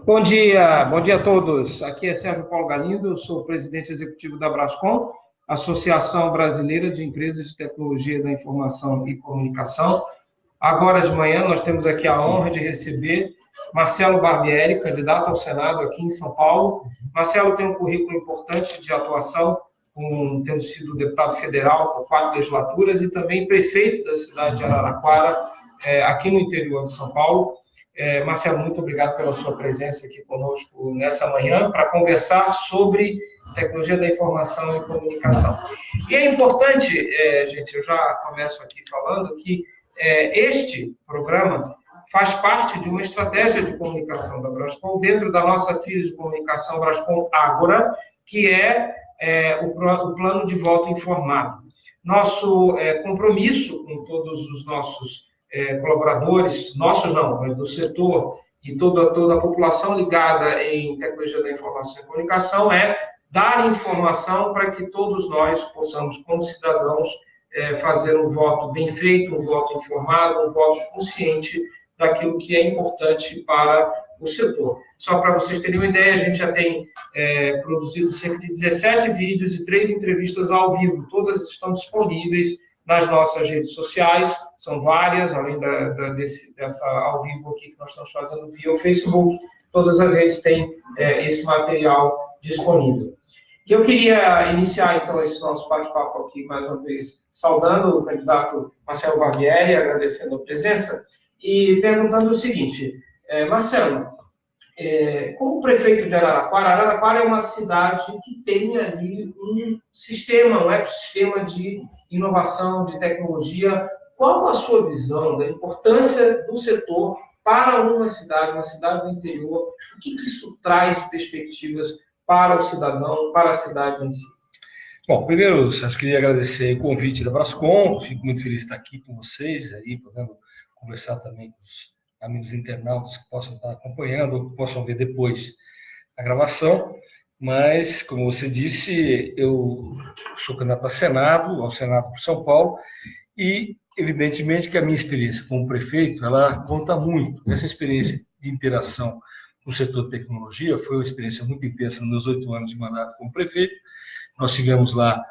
Bom dia a todos. Aqui é Sérgio Paulo Galindo, eu sou o presidente executivo da Brascom, Associação Brasileira de Empresas de Tecnologia da Informação e Comunicação. Agora de manhã nós temos aqui a honra de receber Marcelo Barbieri, candidato ao Senado aqui em São Paulo. Marcelo tem um currículo importante de atuação, tendo sido deputado federal por 4 legislaturas e também prefeito da cidade de Araraquara, aqui no interior de São Paulo. Marcelo, muito obrigado pela sua presença aqui conosco nessa manhã para conversar sobre tecnologia da informação e comunicação. E é importante, gente, eu já começo aqui falando que este programa faz parte de uma estratégia de comunicação da Brascom dentro da nossa trilha de comunicação Brascom Ágora, que é o plano de voto informado. Nosso compromisso com todos os nossos colaboradores, nossos não, mas do setor e toda a população ligada em tecnologia da informação e comunicação é dar informação para que todos nós possamos, como cidadãos, fazer um voto bem feito, um voto informado, um voto consciente daquilo que é importante para o setor. Só para vocês terem uma ideia, a gente já tem produzido cerca de 17 vídeos e 3 entrevistas ao vivo, todas estão disponíveis nas nossas redes sociais, são várias, além dessa ao vivo aqui que nós estamos fazendo via o Facebook, todas as redes têm esse material disponível. E eu queria iniciar, então, esse nosso bate-papo aqui, mais uma vez, saudando o candidato Marcelo Barbieri, agradecendo a presença, e perguntando o seguinte, Marcelo, como prefeito de Araraquara, Araraquara é uma cidade que tem ali um ecossistema de inovação, de tecnologia. Qual a sua visão da importância do setor para uma cidade do interior? O que isso traz de perspectivas para o cidadão, para a cidade em si? Bom, primeiro, Sérgio, queria agradecer o convite da Brascom. Fico muito feliz de estar aqui com vocês, aí, podendo conversar também com os amigos internautas que possam estar acompanhando ou que possam ver depois a gravação. Mas, como você disse, eu sou candidato ao Senado por São Paulo, e, evidentemente, que a minha experiência como prefeito, ela conta muito. Essa experiência de interação no setor de tecnologia foi uma experiência muito intensa nos meus 8 anos de mandato como prefeito. Nós tivemos lá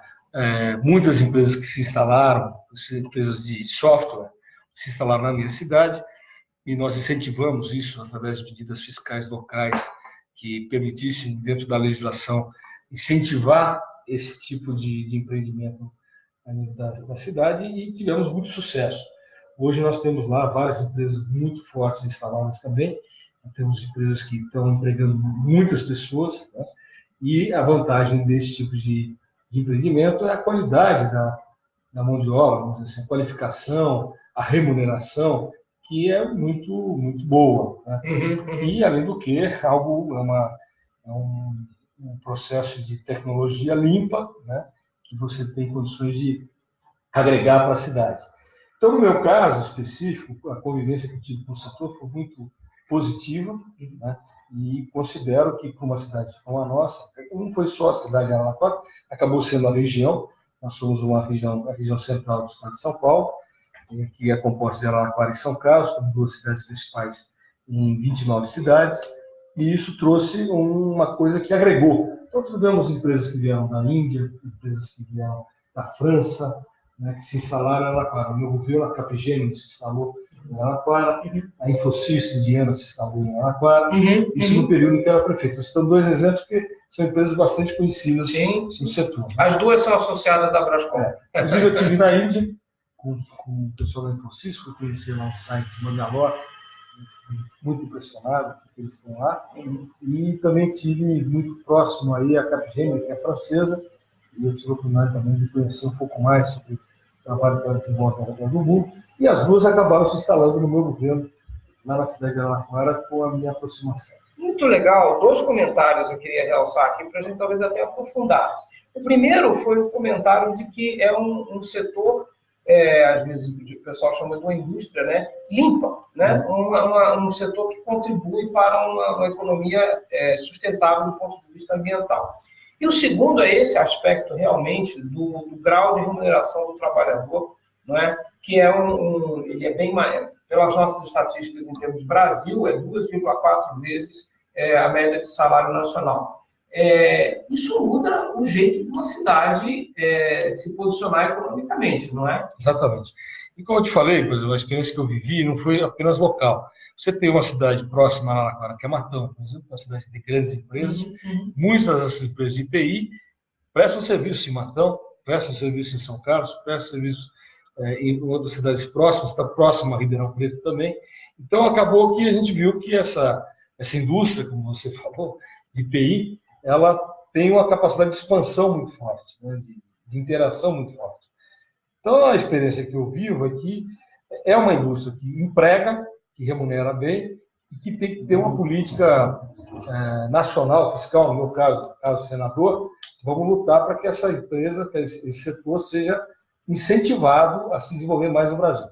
muitas empresas que se instalaram, empresas de software, se instalaram na minha cidade, e nós incentivamos isso através de medidas fiscais locais que permitissem, dentro da legislação, incentivar esse tipo de empreendimento a nível da cidade, e tivemos muito sucesso. Hoje nós temos lá várias empresas muito fortes instaladas também, nós temos empresas que estão empregando muitas pessoas, né? E a vantagem desse tipo de empreendimento é a qualidade da mão de obra, vamos dizer assim, a qualificação, a remuneração, que é muito, muito boa, né? E, além do que, é um processo de tecnologia limpa, né? Que você tem condições de agregar para a cidade. Então, no meu caso específico, a convivência que eu tive com o setor foi muito positiva, né? E considero que, para uma cidade como a nossa, não foi só a cidade de Araraquara, acabou sendo a região. Nós somos a região central do estado de São Paulo, que é composta de Araraquara e São Carlos, como 2 cidades principais em 29 cidades, e isso trouxe uma coisa que agregou. Então, tivemos empresas que vieram da Índia, empresas que vieram da França, né, que se instalaram em Araraquara. O meu governo, a Capgemini, se instalou em Araraquara, a Infosys indiana se instalou em Araraquara, isso no período em que era prefeito. Esses 2 exemplos que são empresas bastante conhecidas no setor. As 2 são associadas da Brascom. Inclusive, eu estive na Índia com o pessoal da Infosys, fui conhecer lá o site de Bangalore, muito impressionado com o que eles têm lá, e também estive muito próximo aí a Capgemini, que é francesa, e eu tive a oportunidade também de conhecer um pouco mais sobre o trabalho que ela desenvolve ao redor do mundo, e as 2 acabaram se instalando no meu governo, lá na cidade de Araraquara, com a minha aproximação. Muito legal. 2 comentários eu queria realçar aqui, para a gente talvez até aprofundar. O primeiro foi o comentário de que é um setor, às vezes o pessoal chama de uma indústria, né, limpa, né? Um setor que contribui para uma economia sustentável do ponto de vista ambiental. E o segundo é esse aspecto realmente do grau de remuneração do trabalhador, não é? Que ele é bem maior, pelas nossas estatísticas em termos de Brasil, é 2,4 vezes a média de salário nacional. Isso muda o jeito de uma cidade se posicionar economicamente, não é? Exatamente. E como eu te falei, por exemplo, a experiência que eu vivi não foi apenas local. Você tem uma cidade próxima a Araraquara, que é Matão, por exemplo, uma cidade que tem grandes empresas, muitas dessas empresas de TI prestam serviço em Matão, prestam serviço em São Carlos, prestam serviço em outras cidades próximas, está próximo a Ribeirão Preto também. Então, acabou que a gente viu que essa indústria, como você falou, de TI, ela tem uma capacidade de expansão muito forte, né, de interação muito forte. Então, a experiência que eu vivo aqui é uma indústria que emprega, que remunera bem e que tem que ter uma política nacional, fiscal, no meu caso senador, vamos lutar para que essa empresa, que esse setor seja incentivado a se desenvolver mais no Brasil.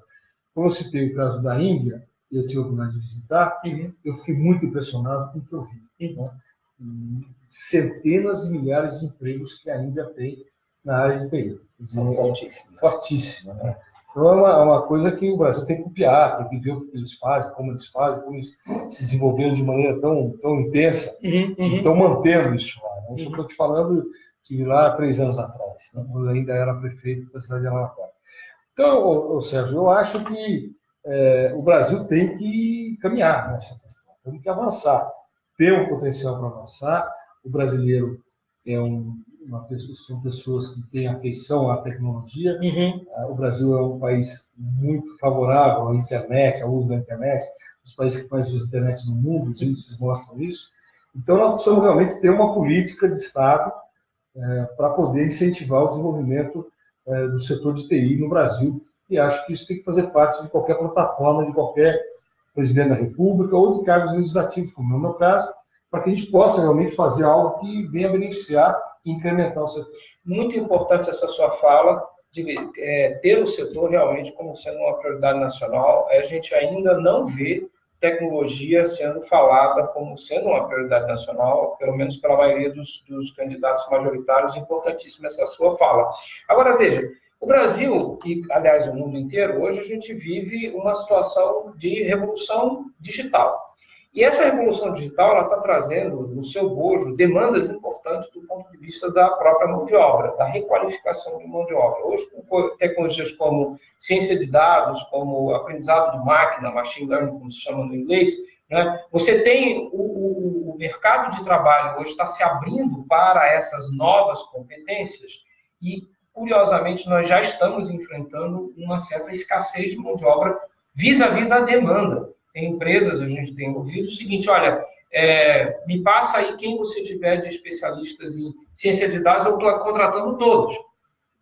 Como eu citei o caso da Índia, eu tive a oportunidade de visitar, eu fiquei muito impressionado com o que eu vi. Né? Centenas de milhares de empregos que a Índia tem na área de TI. São fortíssimas. Fortíssima, né? Então é uma coisa que o Brasil tem que copiar, tem que ver o que eles fazem, como eles se desenvolveram de maneira tão intensa, e estão mantendo isso lá. Né? Isso que eu estou te falando, estive lá há 3 anos atrás, né? Quando eu ainda era prefeito da cidade de Araraquara. Então, Sérgio, eu acho que o Brasil tem que caminhar nessa questão, tem que avançar, ter um potencial para avançar. O brasileiro são pessoas que têm afeição à tecnologia. O Brasil é um país muito favorável à internet, ao uso da internet, os países que mais usam a internet no mundo, os índices mostram isso. Então, nós precisamos realmente ter uma política de Estado para poder incentivar o desenvolvimento do setor de TI no Brasil, e acho que isso tem que fazer parte de qualquer plataforma, de qualquer presidente da República ou de cargos legislativos, como é o meu caso, para que a gente possa realmente fazer algo que venha beneficiar e incrementar o setor. Muito importante essa sua fala de ter o setor realmente como sendo uma prioridade nacional. A gente ainda não vê tecnologia sendo falada como sendo uma prioridade nacional, pelo menos pela maioria dos candidatos majoritários. Importantíssima essa sua fala. Agora, veja, o Brasil, e aliás o mundo inteiro, hoje a gente vive uma situação de revolução digital. E essa revolução digital está trazendo no seu bojo demandas importantes do ponto de vista da própria mão de obra, da requalificação de mão de obra. Hoje, com tecnologias como ciência de dados, como aprendizado de máquina, machine learning, como se chama no inglês, né? Você tem o mercado de trabalho hoje está se abrindo para essas novas competências e, curiosamente, nós já estamos enfrentando uma certa escassez de mão de obra vis-à-vis a demanda. Tem empresas, a gente tem ouvido o seguinte, olha, me passa aí quem você tiver de especialistas em ciência de dados, eu estou contratando todos.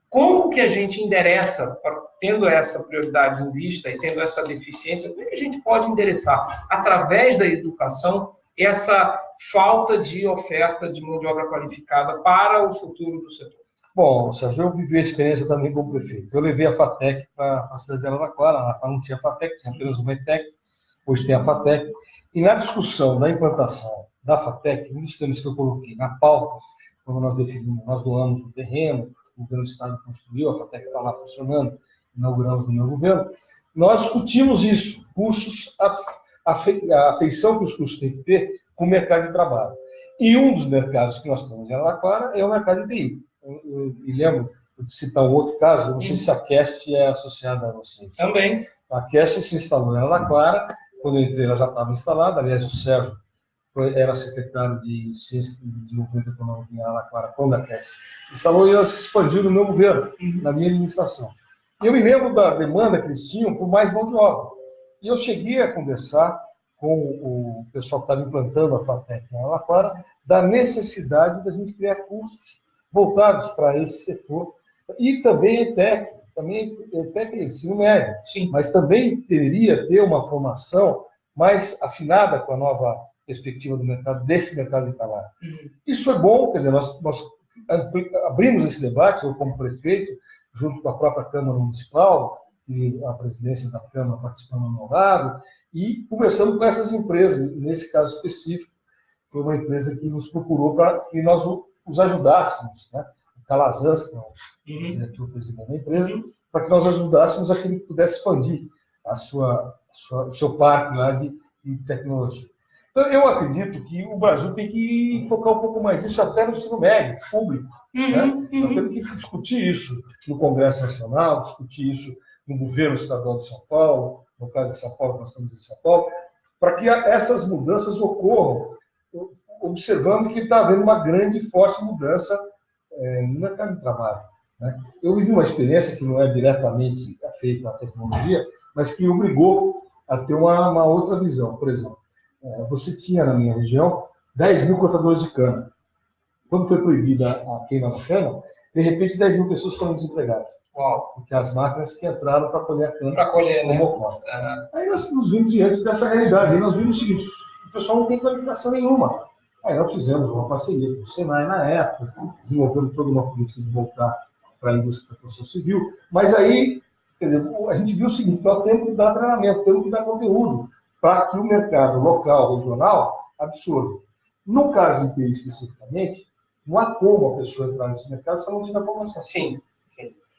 Como que a gente endereça, tendo essa prioridade em vista e tendo essa deficiência, como é que a gente pode endereçar, através da educação, essa falta de oferta de mão de obra qualificada para o futuro do setor? Bom, Sérgio, eu vivi a experiência também como prefeito. Eu levei a FATEC para a cidade de Araraquara, não tinha FATEC, tinha apenas uma ETEC, hoje tem a FATEC, e na discussão da implantação da FATEC, um dos temas que eu coloquei na pauta, quando nós definimos, nós doamos o terreno, o governo do Estado construiu, a FATEC está lá funcionando, inauguramos no meu governo, nós discutimos isso, cursos, a afeição que os cursos têm que ter com o mercado de trabalho. E um dos mercados que nós temos em Araraquara é o mercado de TI. Eu me lembro de citar um outro caso, eu não sei se a CAST é associada a vocês. Também. A CAST se instalou em Araraquara, quando eu entrei ela já estava instalada, aliás o Sérgio era secretário de Ciência e Desenvolvimento Econômico em Araraquara quando a CAST se instalou e ela se expandiu no meu governo, na minha administração. Eu me lembro da demanda que eles tinham por mais mão de obra. E eu cheguei a conversar com o pessoal que estava implantando a FATEC em Araraquara da necessidade da gente criar cursos voltados para esse setor, e também ETEC é ensino médio, sim, mas também deveria ter uma formação mais afinada com a nova perspectiva do mercado, desse mercado de trabalho. Isso foi bom, quer dizer, nós abrimos esse debate, eu como prefeito, junto com a própria Câmara Municipal, e a presidência da Câmara participando do meu lado, e conversamos com essas empresas, nesse caso específico, foi uma empresa que nos procurou para que nós os ajudássemos, né? O Calazans, que é o diretor-presidente da empresa, para que nós ajudássemos a que ele pudesse expandir o seu parque lá de tecnologia. Então, eu acredito que o Brasil tem que focar um pouco mais nisso até no ensino médio, público. Né? Nós temos que discutir isso no Congresso Nacional, discutir isso no governo estadual de São Paulo, no caso de São Paulo, nós estamos em São Paulo, para que essas mudanças ocorram, observando que está havendo uma grande e forte mudança no mercado de trabalho. Né? Eu vivi uma experiência que não é diretamente feita à tecnologia, mas que obrigou a ter uma outra visão. Por exemplo, você tinha na minha região 10 mil cortadores de cana. Quando foi proibida a queima da cana, de repente 10 mil pessoas foram desempregadas. Uau. Porque as máquinas que entraram para colher a cana. Para colher, né? Aí nós nos vimos diante dessa realidade. Aí nós vimos o seguinte: o pessoal não tem qualificação nenhuma. Aí nós fizemos uma parceria com o Senai na época, desenvolvemos toda uma política de voltar para a indústria da construção civil. Mas aí, quer dizer, a gente viu o seguinte: nós temos que dar treinamento, temos que dar conteúdo para que o mercado local, regional, absorva. No caso de TI especificamente, não há como a pessoa entrar nesse mercado se ela não tiver formação. Sim.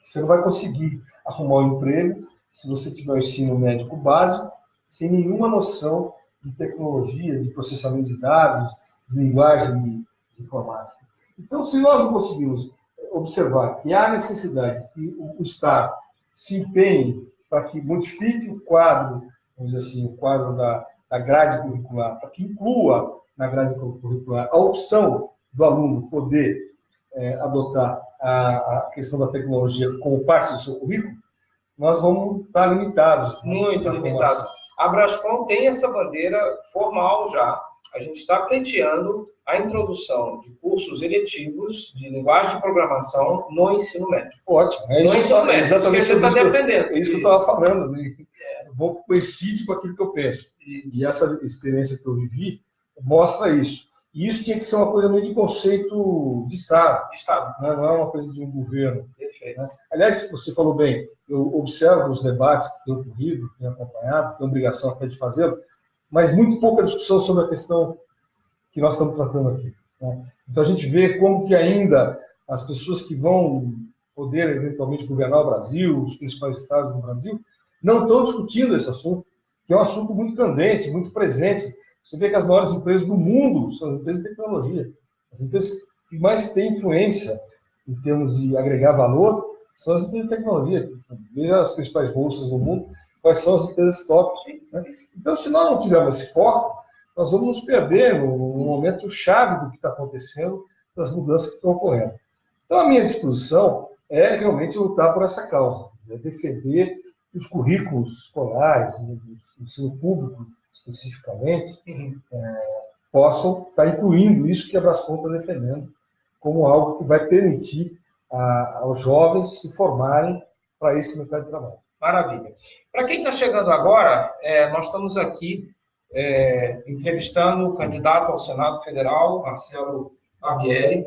Você não vai conseguir arrumar um emprego se você tiver o ensino médico básico, sem nenhuma noção de tecnologia, de processamento de dados, de linguagem de informática. Então, se nós não conseguirmos observar que há necessidade que o Estado se empenhe para que modifique o quadro, vamos dizer assim, o quadro da grade curricular, para que inclua na grade curricular a opção do aluno poder adotar a questão da tecnologia como parte do seu currículo, nós vamos estar limitados. Muito limitados. A Brascom tem essa bandeira formal já. A gente está pleiteando a introdução de cursos eletivos de linguagem de programação no ensino médio. Ótimo. Exatamente isso que você está defendendo. É isso que eu estava falando. Né? Coincide com aquilo que eu penso. E essa experiência que eu vivi mostra isso. E isso tinha que ser uma coisa meio de conceito de Estado. Né? Não é uma coisa de um governo. Perfeito. Né? Aliás, você falou bem, eu observo os debates que tenho corrido, que tenho acompanhado, tenho obrigação até de fazê-lo, mas muito pouca discussão sobre a questão que nós estamos tratando aqui. Né? Então a gente vê como que ainda as pessoas que vão poder eventualmente governar o Brasil, os principais estados do Brasil, não estão discutindo esse assunto, que é um assunto muito candente, muito presente. Você vê que as maiores empresas do mundo são as empresas de tecnologia. As empresas que mais têm influência em termos de agregar valor são as empresas de tecnologia. Veja as principais bolsas do mundo, quais são as empresas top. Né? Então, se nós não tivermos esse foco, nós vamos nos perder no momento chave do que está acontecendo, das mudanças que estão ocorrendo. Então, a minha disposição é realmente lutar por essa causa, é defender que os currículos escolares, do ensino público especificamente, possam estar incluindo isso que a Brascom está defendendo, como algo que vai permitir aos jovens se formarem para esse mercado de trabalho. Maravilha. Para quem está chegando agora, nós estamos aqui entrevistando o candidato ao Senado Federal, Marcelo Barbieri,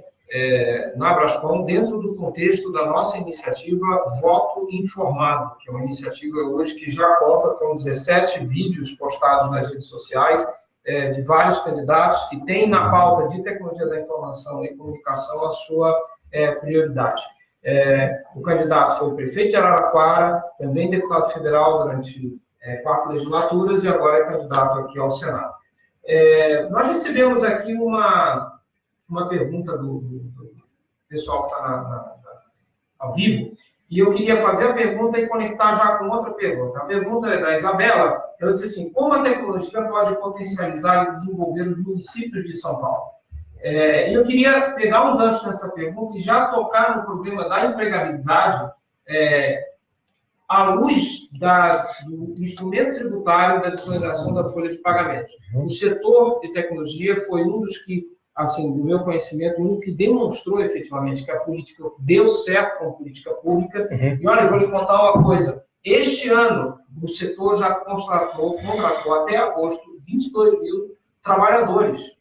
na Brascom, dentro do contexto da nossa iniciativa Voto Informado, que é uma iniciativa hoje que já conta com 17 vídeos postados nas redes sociais, de vários candidatos que têm na pauta de tecnologia da informação e comunicação a sua prioridade. O candidato foi o prefeito de Araraquara, também deputado federal durante 4 legislaturas e agora é candidato aqui ao Senado. Nós recebemos aqui uma pergunta do pessoal que está ao vivo, e eu queria fazer a pergunta e conectar já com outra pergunta. A pergunta é da Isabela, ela disse assim: como a tecnologia pode potencializar e desenvolver os municípios de São Paulo? Eu queria pegar um gancho nessa pergunta e já tocar no problema da empregabilidade à luz do instrumento tributário da desoneração da folha de pagamentos. O setor de tecnologia foi um dos que, assim, do meu conhecimento, um que demonstrou efetivamente que a política deu certo com a política pública. E olha, eu vou lhe contar uma coisa. Este ano, o setor já contratou até agosto 22 mil trabalhadores.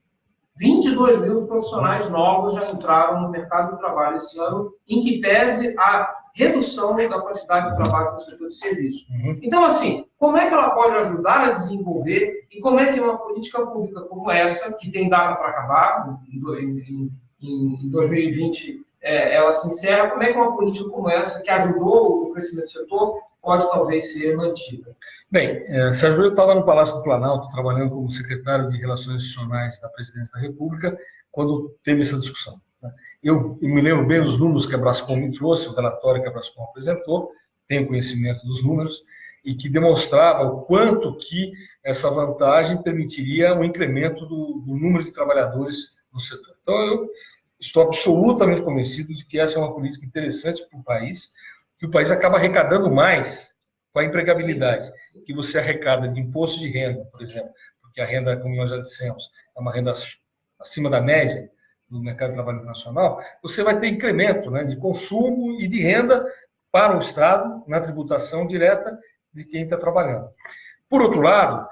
22 mil profissionais novos já entraram no mercado de trabalho esse ano, em que pese a redução da quantidade de trabalho no setor de serviço. Então, assim, como é que ela pode ajudar a desenvolver e como é que uma política pública como essa, que tem data para acabar, em 2020 ela se encerra, como é que uma política como essa, que ajudou o crescimento do setor, pode talvez ser mantida? Bem, Sérgio, eu estava no Palácio do Planalto, trabalhando como secretário de Relações Institucionais da Presidência da República, quando teve essa discussão. Eu me lembro bem dos números que a Brascom me trouxe, o relatório que a Brascom apresentou, tenho conhecimento dos números, e que demonstrava o quanto que essa vantagem permitiria um incremento do número de trabalhadores no setor. Então, eu estou absolutamente convencido de que essa é uma política interessante para o país, que o país acaba arrecadando mais com a empregabilidade, que você arrecada de imposto de renda, por exemplo, porque a renda, como nós já dissemos, é uma renda acima da média do mercado de trabalho nacional, você vai ter incremento, né, de consumo e de renda para o Estado na tributação direta de quem está trabalhando. Por outro lado,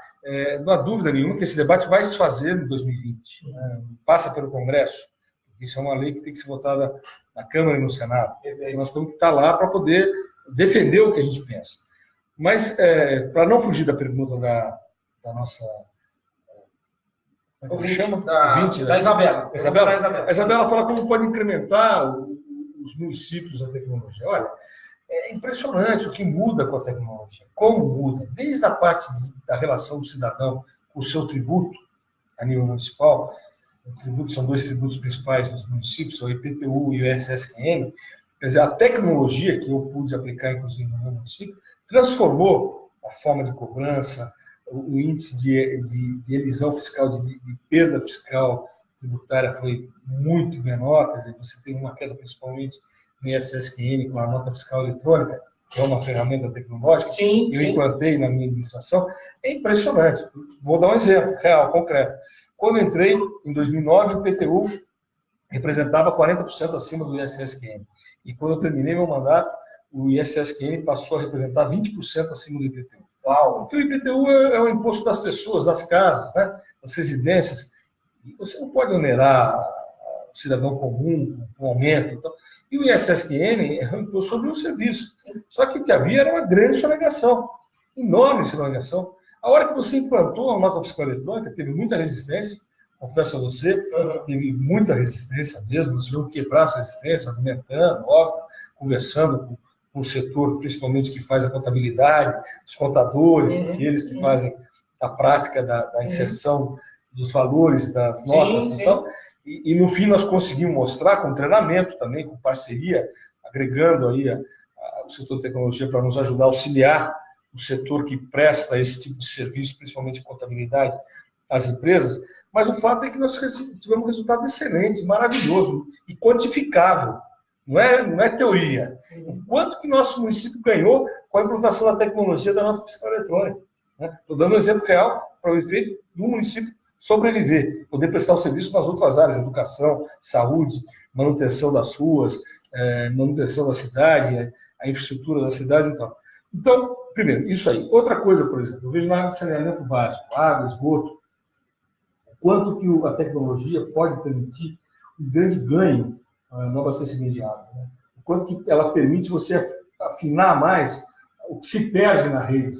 não há dúvida nenhuma que esse debate vai se fazer em 2020, né, passa pelo Congresso, porque isso é uma lei que tem que ser votada na Câmara e no Senado. E nós temos que estar lá para poder defender o que a gente pensa. Mas, para não fugir da pergunta da nossa... Como chama? Da Isabela. A Isabela fala como pode incrementar os municípios da tecnologia. Olha, é impressionante o que muda com a tecnologia. Como muda? Desde a parte da relação do cidadão com o seu tributo a nível municipal. O tributo são dois tributos principais dos municípios, o IPTU e o ISSQN. Quer dizer, a tecnologia que eu pude aplicar, inclusive, no meu município, transformou a forma de cobrança, o índice de elisão fiscal, de perda fiscal tributária foi muito menor, quer dizer, você tem uma queda principalmente no ISSQN com a nota fiscal eletrônica, que é uma ferramenta tecnológica, que eu implantei na minha administração. É impressionante. Vou dar um exemplo real, concreto. Quando eu entrei, em 2009, o IPTU representava 40% acima do ISSQN. E quando eu terminei meu mandato, o ISSQN passou a representar 20% acima do IPTU. Uau! Porque o IPTU é o imposto das pessoas, das casas, né, das residências. E você não pode onerar o cidadão comum com aumento. Então, e o ISSQN é um imposto sobre o serviço. Só que o que havia era uma grande sonegação, enorme sonegação. A hora que você implantou a nota fiscal eletrônica, teve muita resistência, confesso a você, teve muita resistência mesmo, nós tivemos que quebrar essa resistência, argumentando, óbvio, conversando com o setor, principalmente que faz a contabilidade, os contadores, aqueles que fazem a prática da inserção dos valores, das notas e tal. E no fim nós conseguimos mostrar, com treinamento também, com parceria, agregando aí o setor de tecnologia para nos ajudar a auxiliar o setor que presta esse tipo de serviço, principalmente contabilidade, às empresas. Mas o fato é que nós tivemos um resultado excelente, maravilhoso e quantificável. Não é teoria. O quanto que nosso município ganhou com a implantação da tecnologia da nota fiscal eletrônica. Estou dando um exemplo real para o efeito do município sobreviver, poder prestar o serviço nas outras áreas, educação, saúde, manutenção das ruas, manutenção da cidade, a infraestrutura da cidade e tal. Então, primeiro, isso aí. Outra coisa, por exemplo, eu vejo na área de saneamento básico, água, esgoto, o quanto que a tecnologia pode permitir um grande ganho no abastecimento de água. Né? O quanto que ela permite você afinar mais o que se perde na rede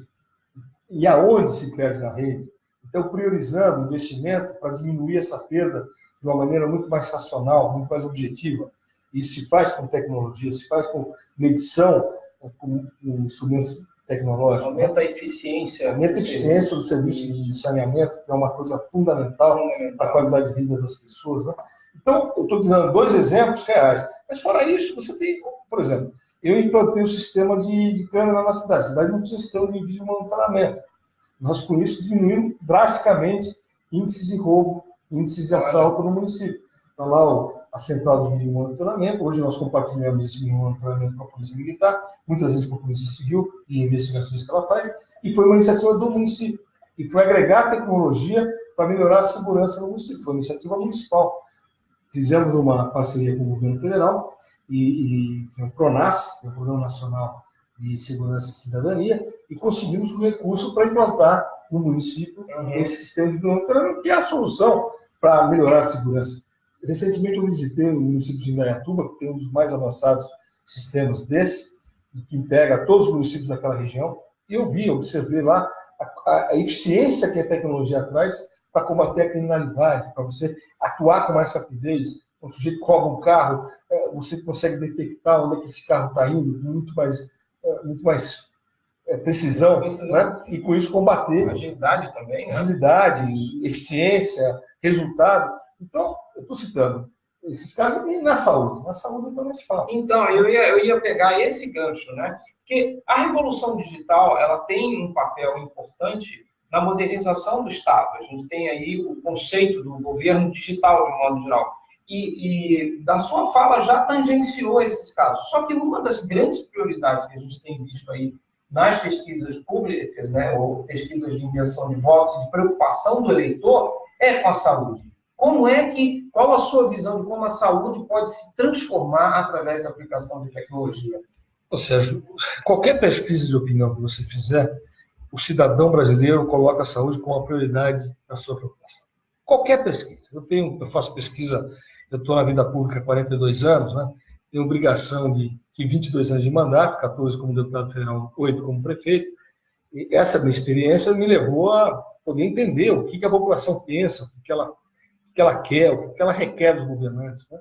e aonde se perde na rede. Então, priorizando o investimento para diminuir essa perda de uma maneira muito mais racional, muito mais objetiva. Isso se faz com tecnologia, se faz com medição, com instrumentos tecnológicos. Aumenta a eficiência. Aumenta a eficiência do serviço de saneamento, que é uma coisa fundamental para a qualidade de vida das pessoas. Né? Então, eu estou dando 2 exemplos reais. Mas, fora isso, você tem, por exemplo, eu implantei um sistema de câmera na cidade. A cidade não tinha sistema de vídeo monitoramento. Nós, com isso, diminuímos drasticamente índices de roubo, índices de assalto no município. Então, lá a central de vídeo monitoramento, hoje nós compartilhamos esse vídeo monitoramento com a Polícia Militar, muitas vezes com a Polícia Civil e investigações que ela faz, e foi uma iniciativa do município. E foi agregar tecnologia para melhorar a segurança no município. Foi uma iniciativa municipal. Fizemos uma parceria com o governo federal e o PRONAS, que é o Programa Nacional de Segurança e Cidadania, e conseguimos um recurso para implantar no município esse sistema de monitoramento, que é a solução para melhorar a segurança. Recentemente eu visitei o município de Indaiatuba, que tem um dos mais avançados sistemas desse, e que integra todos os municípios daquela região, e eu observei lá a eficiência que a tecnologia traz para combater a criminalidade, para você atuar com mais rapidez. O sujeito rouba um carro, você consegue detectar onde é que esse carro está indo muito mais precisão, né? E com isso combater agilidade também, né? Agilidade, eficiência, resultado. Então, eu estou citando esses casos e na saúde também se fala. Então, eu ia pegar esse gancho, né? Porque a revolução digital, ela tem um papel importante na modernização do Estado. A gente tem aí o conceito do governo digital, de modo geral. E da sua fala já tangenciou esses casos. Só que uma das grandes prioridades que a gente tem visto aí nas pesquisas públicas, né, ou pesquisas de intenção de votos, de preocupação do eleitor, é com a saúde. Qual a sua visão de como a saúde pode se transformar através da aplicação de tecnologia? Ou seja, qualquer pesquisa de opinião que você fizer, o cidadão brasileiro coloca a saúde como uma prioridade da sua preocupação. Qualquer pesquisa. Eu faço pesquisa, eu estou na vida pública há 42 anos, né? Tenho obrigação de 22 anos de mandato, 14 como deputado federal, 8 como prefeito. E essa minha experiência me levou a poder entender o que a população pensa, o que ela quer, o que ela requer dos governantes, né?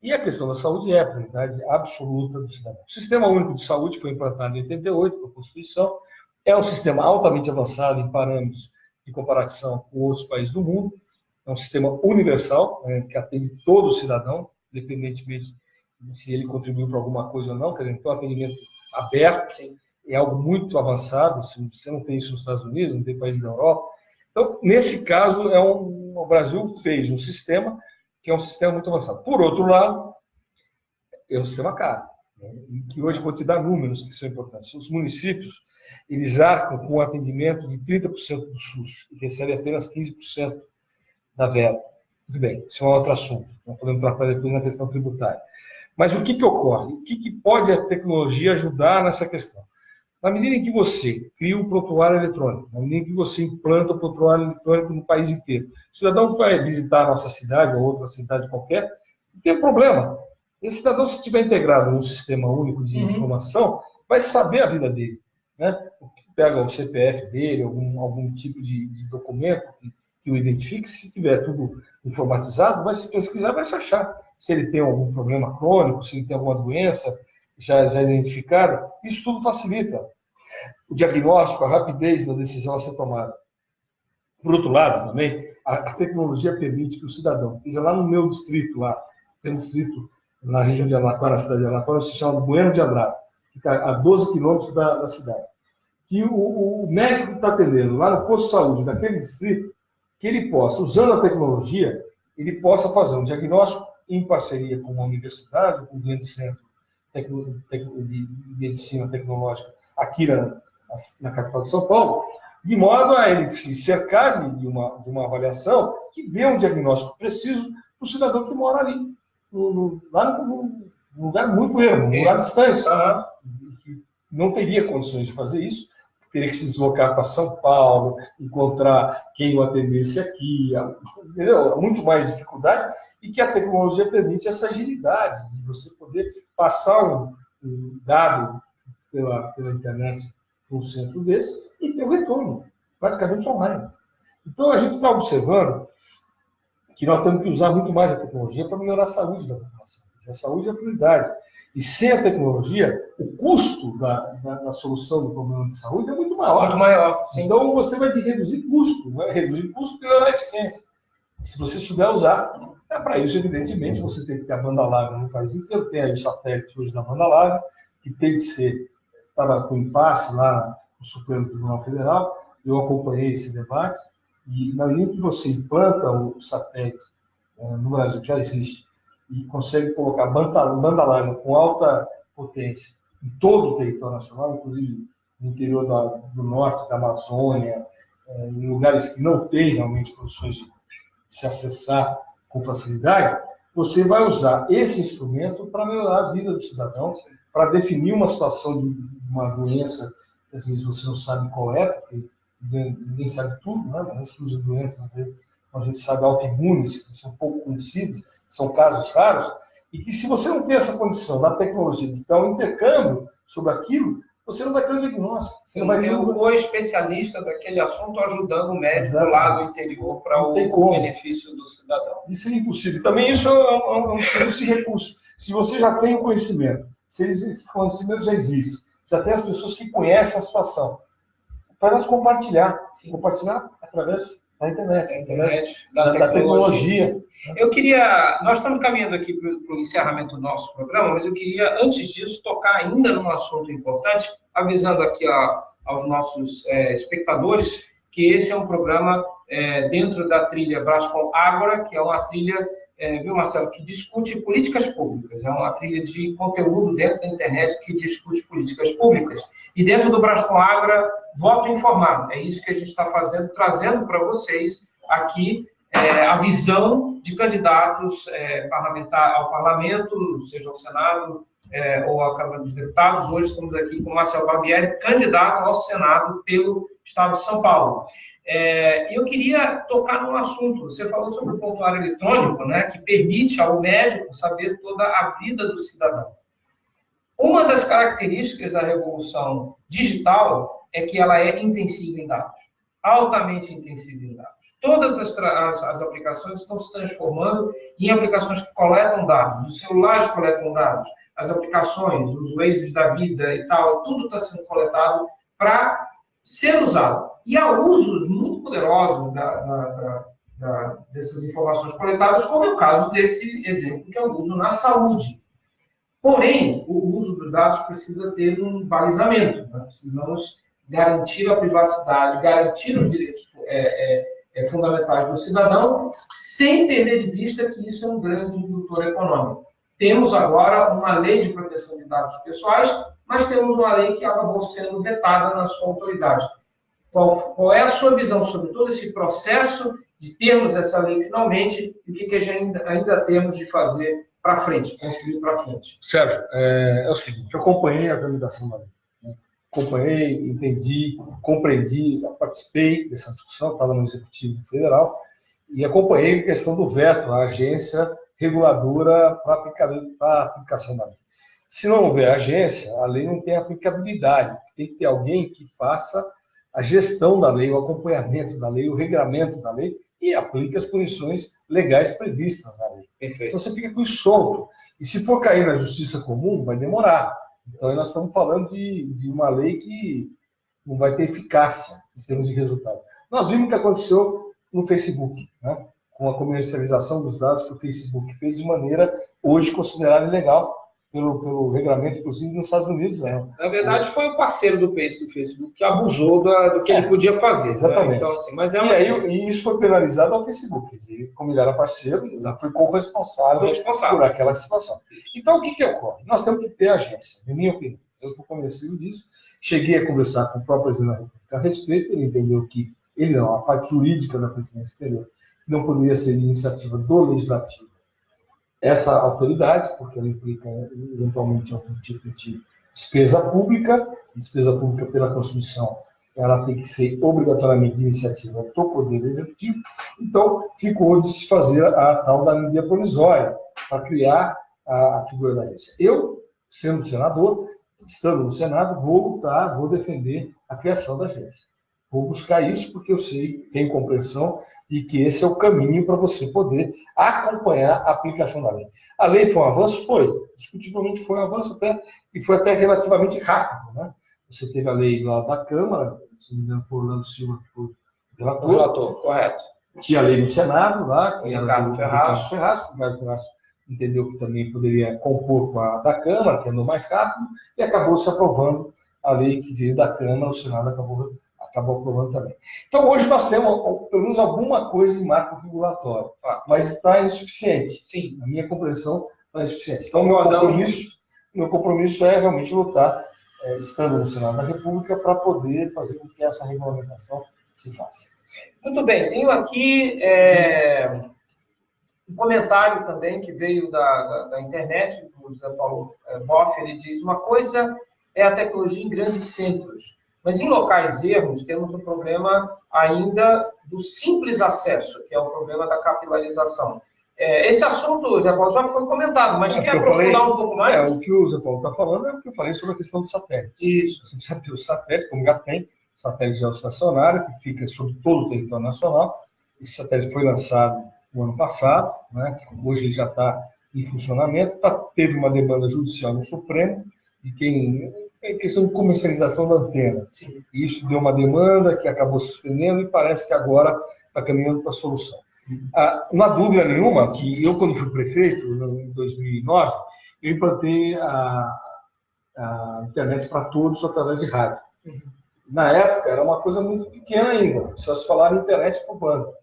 E a questão da saúde é a prioridade absoluta do cidadão. O Sistema Único de Saúde foi implantado em 88, com a Constituição. É um sistema altamente avançado em parâmetros de comparação com outros países do mundo. É um sistema universal, né, que atende todo cidadão, independentemente de se ele contribuiu para alguma coisa ou não. Quer dizer, então, atendimento aberto, sim, é algo muito avançado. Você não tem isso nos Estados Unidos, não tem países da Europa. Então, nesse caso, o Brasil fez um sistema que é um sistema muito avançado. Por outro lado, é um sistema caro, né? E que hoje vou te dar números que são importantes. Os municípios, eles arcam com o atendimento de 30% do SUS e recebem apenas 15% da verba. Tudo bem, isso é um outro assunto. Nós podemos tratar depois na questão tributária. Mas o que ocorre? O que pode a tecnologia ajudar nessa questão? Na medida em que você cria um prontuário eletrônico, na medida em que você implanta o prontuário eletrônico no país inteiro, o cidadão vai visitar a nossa cidade ou outra cidade qualquer, não tem problema. Esse cidadão, se estiver integrado num sistema único de informação, vai saber a vida dele, né? Pega o CPF dele, algum tipo de documento que o identifique. Se tiver tudo informatizado, vai se pesquisar, vai se achar. Se ele tem algum problema crônico, se ele tem alguma doença já identificada, isso tudo facilita o diagnóstico, a rapidez da decisão a ser tomada. Por outro lado, também, a tecnologia permite que o cidadão, esteja lá no meu distrito, tem um distrito na região de Araraquara, na cidade de Araraquara, se chama Bueno de Andrade, fica a 12 quilômetros da cidade. Que o médico que está atendendo lá no posto de saúde daquele distrito, que ele possa, usando a tecnologia, ele possa fazer um diagnóstico em parceria com uma universidade, com um grande centro de medicina tecnológica aqui na capital de São Paulo, de modo a ele se cercar de uma avaliação que dê um diagnóstico preciso para o cidadão que mora ali, lá num lugar muito ermo, num lugar distante, que não teria condições de fazer isso, teria que se deslocar para São Paulo, encontrar quem o atendesse aqui, entendeu? Muito mais dificuldade, e que a tecnologia permite essa agilidade de você poder passar um dado pela internet para um centro desse e ter um retorno, praticamente online. Então, a gente está observando que nós temos que usar muito mais a tecnologia para melhorar a saúde da população. A saúde é a prioridade. E sem a tecnologia, o custo da solução do problema de saúde é muito maior. Muito maior, sim. Então, você vai reduzir custo, e melhorar a eficiência. Se você souber usar, para isso, evidentemente, você tem que ter a banda larga no país inteiro. Tem aí o satélite hoje da banda larga, que tem que ser, estava com impasse lá no Supremo Tribunal Federal. Eu acompanhei esse debate, e na medida que você implanta o satélite no Brasil, que já existe, e consegue colocar banda larga com alta potência em todo o território nacional, inclusive no interior do norte, da Amazônia, em lugares que não têm realmente condições de se acessar com facilidade, você vai usar esse instrumento para melhorar a vida do cidadão, para definir uma situação de uma doença que às vezes você não sabe qual é, porque ninguém sabe tudo, né? Mas surgem doenças, a gente sabe, autoimunes, que são pouco conhecidas, são casos raros, e que se você não tem essa condição na tecnologia de dar um intercâmbio sobre aquilo, você não vai ter o diagnóstico. Você não vai ter o especialista daquele assunto ajudando o médico lá do interior para o benefício do cidadão. Isso é impossível. Também isso é um desperdício de recurso. Se você já tem o conhecimento, se esse conhecimento já existe, precisa ter as pessoas que conhecem a situação, para elas compartilhar através da internet, através da tecnologia. Nós estamos caminhando aqui para o encerramento do nosso programa, mas eu queria, antes disso, tocar ainda num assunto importante, avisando aqui aos nossos espectadores que esse é um programa dentro da trilha Brascom Ágora, que é uma trilha, viu, Marcelo, que discute políticas públicas. É uma trilha de conteúdo dentro da internet que discute políticas públicas. E dentro do Brascom Ágora, voto informado. É isso que a gente está fazendo, trazendo para vocês aqui a visão de candidatos ao parlamento, seja ao Senado ou à Câmara dos Deputados. Hoje estamos aqui com o Marcelo Barbieri, candidato ao Senado pelo Estado de São Paulo. Eu queria tocar num assunto. Você falou sobre o prontuário eletrônico, né, que permite ao médico saber toda a vida do cidadão. Uma das características da revolução digital é que ela é intensiva em dados, altamente intensiva em dados. Todas as aplicações estão se transformando em aplicações que coletam dados. Os celulares coletam dados, as aplicações, os Waze da vida e tal, tudo está sendo coletado para ser usado. E há usos muito poderosos dessas informações coletadas, como é o caso desse exemplo, que é o uso na saúde. Porém, o uso dos dados precisa ter um balizamento. Nós precisamos garantir a privacidade, garantir os direitos fundamentais do cidadão, sem perder de vista que isso é um grande indutor econômico. Temos agora uma lei de proteção de dados pessoais, mas temos uma lei que acabou sendo vetada na sua autoridade. Qual é a sua visão sobre todo esse processo de termos essa lei finalmente e o que ainda temos de fazer para frente, construir para frente? Sérgio, é o seguinte, eu acompanhei a tramitação da lei. Acompanhei, entendi, compreendi, participei dessa discussão, estava no Executivo Federal, e acompanhei a questão do veto à agência reguladora para a aplicação da lei. Se não houver agência, a lei não tem aplicabilidade. Tem que ter alguém que faça a gestão da lei, o acompanhamento da lei, o regramento da lei e aplique as punições legais previstas na lei. Perfeito. Então você fica com isso solto. E se for cair na justiça comum, vai demorar. Então aí nós estamos falando de uma lei que não vai ter eficácia em termos de resultado. Nós vimos o que aconteceu no Facebook, né? Com a comercialização dos dados que o Facebook fez de maneira hoje considerada ilegal pelo regramento, inclusive nos Estados Unidos. Né? Na verdade, foi o parceiro do Facebook que abusou do que ele podia fazer. Exatamente. Né? Então, assim, mas e isso foi penalizado ao Facebook. Como ele era parceiro, ele foi corresponsável por aquela situação. Então, o que ocorre? Nós temos que ter agência, na minha opinião. Eu estou convencido disso. Cheguei a conversar com o próprio presidente da República a respeito, ele entendeu que ele não, a parte jurídica da presidência exterior, não poderia ser iniciativa do legislativo essa autoridade, porque ela implica eventualmente algum tipo de despesa pública pela Constituição, ela tem que ser obrigatoriamente de iniciativa do Poder Executivo, então ficou de se fazer a tal da medida provisória, para criar a figura da agência. Eu, sendo senador, estando no Senado, vou lutar, vou defender a criação da agência. Vou buscar isso porque eu sei, tenho compreensão de que esse é o caminho para você poder acompanhar a aplicação da lei. A lei foi um avanço? Foi. Discutivelmente foi um avanço e foi até relativamente rápido. Né? Você teve a lei lá da Câmara, se não me engano, foi o Orlando Silva que foi o relator. Correto. Tinha a lei no Senado, lá, que era Ricardo Ferraz. O Ricardo Ferraz entendeu que também poderia compor com a da Câmara, que andou mais rápido, e acabou se aprovando a lei que veio da Câmara, o Senado acabou aprovando também. Então, hoje nós temos, pelo menos, alguma coisa em marco regulatório, mas está insuficiente. Sim, na minha compreensão, está insuficiente. Então, meu compromisso é realmente lutar, estando no Senado da República, para poder fazer com que essa regulamentação se faça. Muito bem, tenho aqui um comentário também que veio da internet, do José Paulo Boff. Ele diz: uma coisa é a tecnologia em grandes centros, mas em locais ermos temos um problema ainda do simples acesso, que é o problema da capilarização. Esse assunto, Zé Paulo, já foi comentado, mas quer aprofundar um pouco mais? O que o Zé Paulo está falando é o que eu falei sobre a questão do satélite. Isso. Você precisa ter o satélite, como já tem, satélite geoestacionário, que fica sobre todo o território nacional. Esse satélite foi lançado no ano passado, né? Hoje ele já está em funcionamento. Teve uma demanda judicial no Supremo, de quem é questão de comercialização da antena. Sim. E isso deu uma demanda que acabou se suspendendo e parece que agora está caminhando para a solução. Não há dúvida nenhuma que eu, quando fui prefeito, em 2009, eu implantei a internet para todos através de rádio. Na época, era uma coisa muito pequena ainda. Só se falava internet por banda,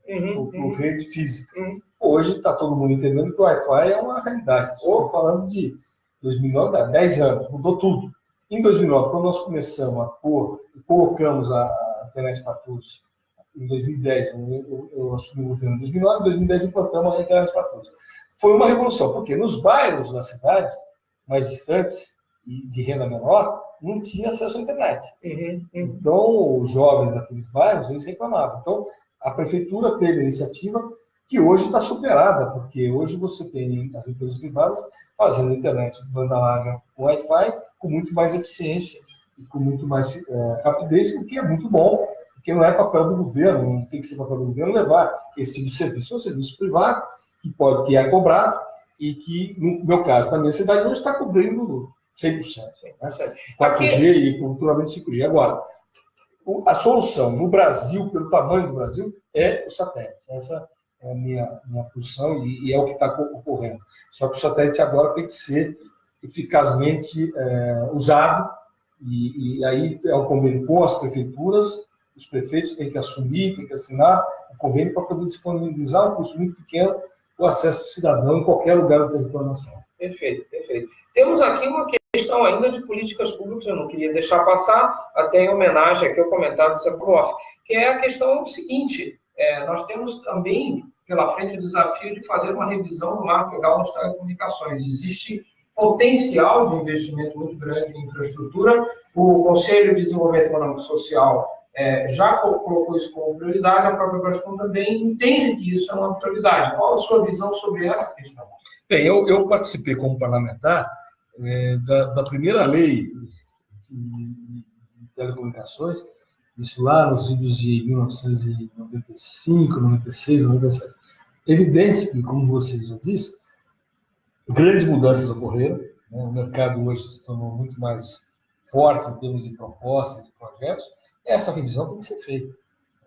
por rede física. Hoje está todo mundo entendendo que o Wi-Fi é uma realidade. Estou falando de 2009, 10 anos, mudou tudo. Em 2009, quando nós começamos a pôr e colocamos a internet para todos, em 2010, eu assumi o governo em 2009, em 2010 implantamos a internet para todos. Foi uma revolução, porque nos bairros da cidade, mais distantes e de renda menor, não tinha acesso à internet. Então, os jovens daqueles bairros, eles reclamavam. Então, a prefeitura teve a iniciativa que hoje está superada, porque hoje você tem as empresas privadas fazendo internet de banda larga com Wi-Fi com muito mais eficiência e com muito mais rapidez, o que é muito bom, porque não é papel do governo, não tem que ser papel do governo levar esse tipo de serviço. É um serviço privado que é cobrado e que, no meu caso, na minha cidade, hoje está cobrindo 100%. Né? 4G e futuramente 5G. Agora, a solução no Brasil, pelo tamanho do Brasil, é o satélite. Essa é a minha posição e é o que está ocorrendo. Só que o satélite agora tem que ser eficazmente usado e aí é um convênio com as prefeituras, os prefeitos têm que assumir, têm que assinar o convênio para poder disponibilizar um custo muito pequeno o acesso do cidadão em qualquer lugar do território nacional. Perfeito, perfeito. Temos aqui uma questão ainda de políticas públicas, eu não queria deixar passar, até em homenagem aqui ao comentário do Zé Prof, que é a questão seguinte, nós temos também pela frente o desafio de fazer uma revisão do marco legal das telecomunicações. Existe potencial de investimento muito grande em infraestrutura, o Conselho de Desenvolvimento Econômico e Social já colocou isso como prioridade, a própria Brascom também entende que isso é uma prioridade. Qual a sua visão sobre essa questão? Bem, eu participei como parlamentar da primeira lei de telecomunicações, isso lá nos idos de 1995, 96, 97. Evidente que, como você já disse, grandes mudanças ocorreram, né? O mercado hoje se tornou muito mais forte em termos de propostas, de projetos. Essa revisão tem que ser feita.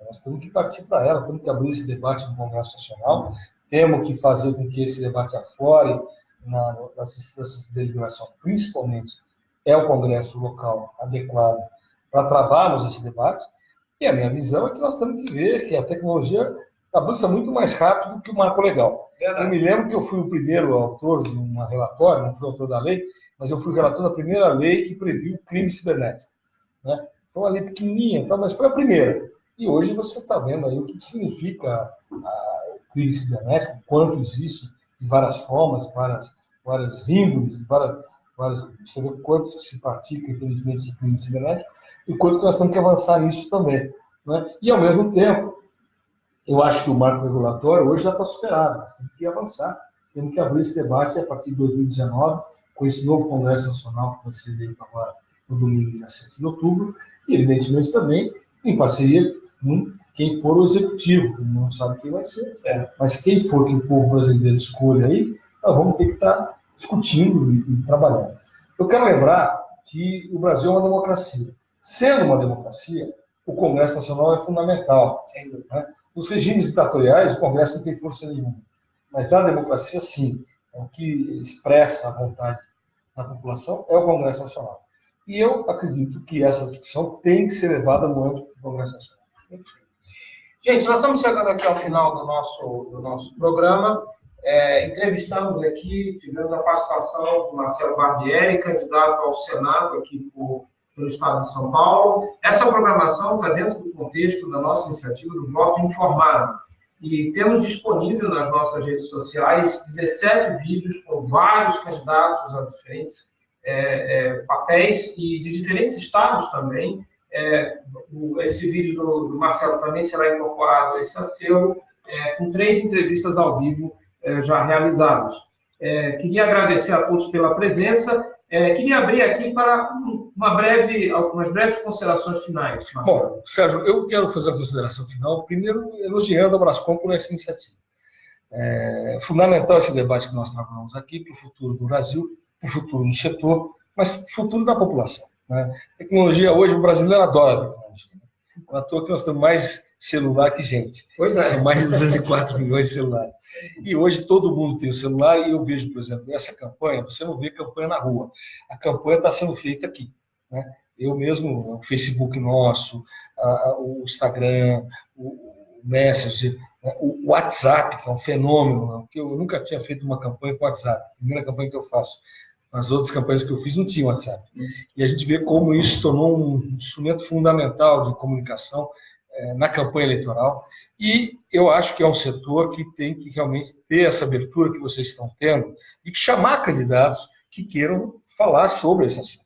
Nós temos que partir para ela, temos que abrir esse debate no Congresso Nacional, temos que fazer com que esse debate aflore nas instâncias de deliberação, principalmente é o Congresso local adequado para travarmos esse debate. E a minha visão é que nós temos que ver que a tecnologia avança muito mais rápido que o marco legal. Eu me lembro que eu fui o primeiro autor de um relatório, não fui autor da lei, mas eu fui o relator da primeira lei que previu o crime cibernético. Né? Foi uma lei pequenininha, mas foi a primeira. E hoje você está vendo aí o que significa o crime cibernético, quanto existe, de várias formas, várias índoles, você vê quanto se pratica, infelizmente, esse crime cibernético, e quanto nós temos que avançar nisso também. Né? E, ao mesmo tempo, eu acho que o marco regulatório hoje já está superado, nós temos que avançar, temos que abrir esse debate a partir de 2019, com esse novo Congresso Nacional que vai ser eleito agora no domingo, dia 7 de outubro, e, evidentemente, também em parceria com quem for o executivo, que não sabe quem vai ser, mas quem for que o povo brasileiro escolha aí, nós vamos ter que estar discutindo e trabalhando. Eu quero lembrar que o Brasil é uma democracia. Sendo uma democracia, o Congresso Nacional é fundamental. Né? Nos regimes ditatoriais, o Congresso não tem força nenhuma. Mas na democracia, sim. O que expressa a vontade da população é o Congresso Nacional. E eu acredito que essa discussão tem que ser levada no âmbito do Congresso Nacional. Gente, nós estamos chegando aqui ao final do nosso programa. Entrevistamos aqui, tivemos a participação do Marcelo Barbieri, candidato ao Senado aqui pelo Estado de São Paulo. Essa programação está dentro do contexto da nossa iniciativa do Voto Informado. E temos disponível nas nossas redes sociais 17 vídeos com vários candidatos a diferentes papéis e de diferentes estados também. Esse vídeo do Marcelo também será incorporado a esse acervo, com 3 entrevistas ao vivo já realizadas. Queria agradecer a todos pela presença. Queria abrir aqui para algumas breves considerações finais, Marcelo. Bom, Sérgio, eu quero fazer a consideração final, primeiro elogiando a Brascom por essa iniciativa. É fundamental esse debate que nós travamos aqui para o futuro do Brasil, para o futuro do setor, mas para o futuro da população. né? Tecnologia hoje, o brasileiro adora a tecnologia. Não à toa que nós temos mais celular que gente. Pois é. São mais de 204 milhões de celulares. E hoje todo mundo tem o celular e eu vejo, por exemplo, essa campanha, você não vê campanha na rua. A campanha está sendo feita aqui, né? Eu mesmo, o Facebook nosso, o Instagram, o Messenger, o WhatsApp, que é um fenômeno, que eu nunca tinha feito uma campanha com WhatsApp. A primeira campanha que eu faço. As outras campanhas que eu fiz não tinham WhatsApp. E a gente vê como isso se tornou um instrumento fundamental de comunicação na campanha eleitoral. E eu acho que é um setor que tem que realmente ter essa abertura que vocês estão tendo, de chamar candidatos que queiram falar sobre esse assunto.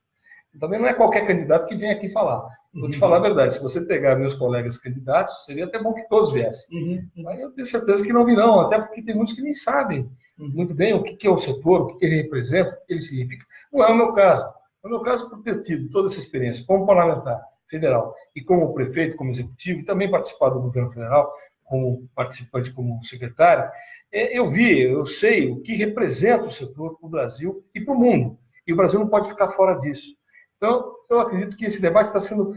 Também não é qualquer candidato que vem aqui falar. Vou te falar a verdade, se você pegar meus colegas candidatos, seria até bom que todos viessem. Mas eu tenho certeza que não virão, até porque tem muitos que nem sabem muito bem o que é o setor, o que ele representa, o que ele significa. Não é o meu caso. No meu caso, por ter tido toda essa experiência como parlamentar federal e como prefeito, como executivo, e também participar do governo federal, como participante, como secretário, eu sei o que representa o setor para o Brasil e para o mundo. E o Brasil não pode ficar fora disso. Então, eu acredito que esse debate está sendo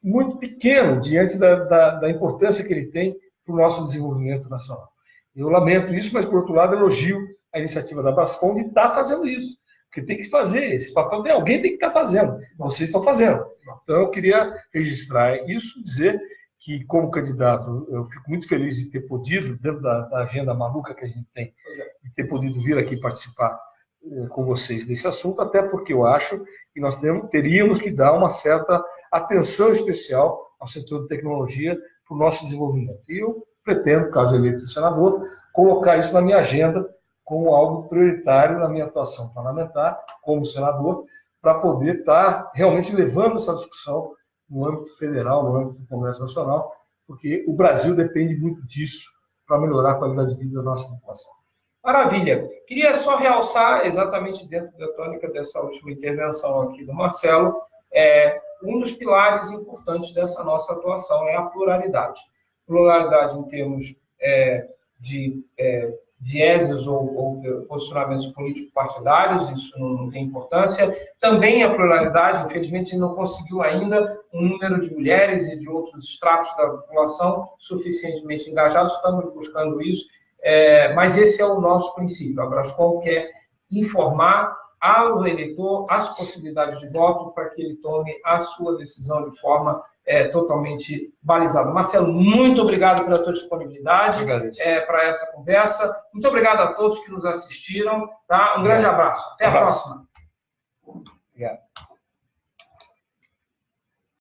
muito pequeno diante da importância que ele tem para o nosso desenvolvimento nacional. Eu lamento isso, mas, por outro lado, elogio a iniciativa da Brascom de estar fazendo isso. Porque tem que fazer, esse papel alguém tem que estar fazendo. Vocês estão fazendo. Então, eu queria registrar isso, dizer que, como candidato, eu fico muito feliz de ter podido, dentro da agenda maluca que a gente tem, de ter podido vir aqui participar com vocês desse assunto, até porque eu acho que nós teríamos que dar uma certa atenção especial ao setor de tecnologia para o nosso desenvolvimento. E eu pretendo, caso eleito senador, colocar isso na minha agenda como algo prioritário na minha atuação parlamentar, como senador, para poder estar realmente levando essa discussão no âmbito federal, no âmbito do Congresso Nacional, porque o Brasil depende muito disso para melhorar a qualidade de vida da nossa população. Maravilha. Queria só realçar, exatamente dentro da tônica dessa última intervenção aqui do Marcelo, um dos pilares importantes dessa nossa atuação é a pluralidade. Pluralidade em termos de vieses ou posicionamentos político-partidários, isso não tem importância. Também a pluralidade, infelizmente, a gente não conseguiu ainda um número de mulheres e de outros estratos da população suficientemente engajados, estamos buscando isso. Mas esse é o nosso princípio. A Brascom quer informar ao eleitor as possibilidades de voto para que ele tome a sua decisão de forma totalmente balizada. Marcelo, muito obrigado pela tua disponibilidade para essa conversa. Muito obrigado a todos que nos assistiram. Tá? Um grande abraço. Até a próxima. Obrigado.